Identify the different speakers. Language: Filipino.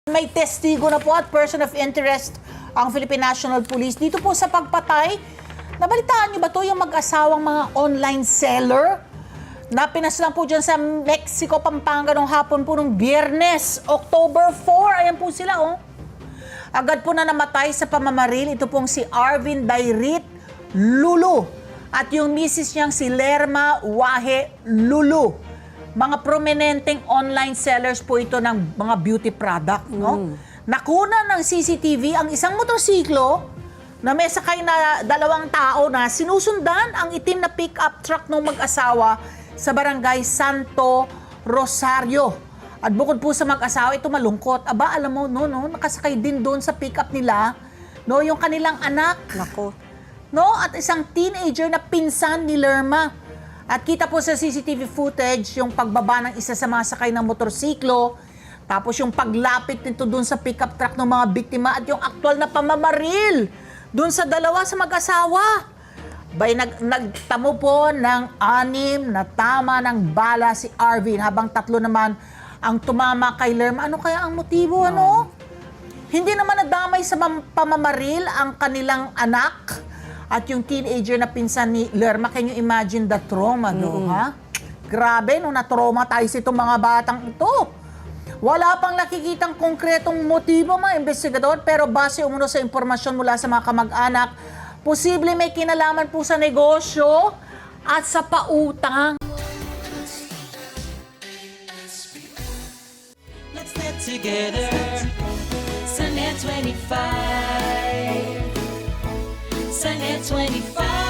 Speaker 1: May testigo na po at person of interest ang Philippine National Police dito po sa pagpatay. Nabalitaan niyo ba to yung mag-asawang mga online seller? Napinaslang po dyan sa Mexico, Pampanga nung hapon po nung Biyernes, October 4. Ayan po sila, oh. Agad po na namatay sa pamamaril. Ito pong si Arvin Dairit Lulu at yung misis niyang si Lerma Wahe Lulu. Mga prominenteng online sellers po ito ng mga beauty product, no? Nakuna ng CCTV ang isang motorsiklo na may sakay na dalawang tao na sinusundan ang itim na pick-up truck ng mag-asawa sa barangay Santo Rosario. At bukod po sa mag-asawa, ito malungkot. Aba, alam mo, nakasakay din doon sa pick-up nila, no, yung kanilang anak.
Speaker 2: Nako.
Speaker 1: No, at isang teenager na pinsan ni Lerma. At kita po sa CCTV footage yung pagbaba ng isa sa mga sakay ng motorsiklo, tapos yung paglapit nito doon sa pickup truck ng mga biktima at yung aktual na pamamaril doon sa dalawa sa mag-asawa. Nagtamo po ng 6 na tama ng bala si Arvin habang 3 naman ang tumama kay Lerma. Ano kaya ang motibo, ano? Hindi naman nadamay sa pamamaril ang kanilang anak at yung teenager na pinsan ni Lerma. Can you imagine the trauma, no? Ha? Grabe, no, na-traumatize itong mga batang ito. Wala pang nakikitang konkretong motibo mga investigador, pero base umuno sa impormasyon mula sa mga kamag-anak, posible may kinalaman po sa negosyo at sa pautang.
Speaker 3: Let's get together. Sunday 25. Sunday 25.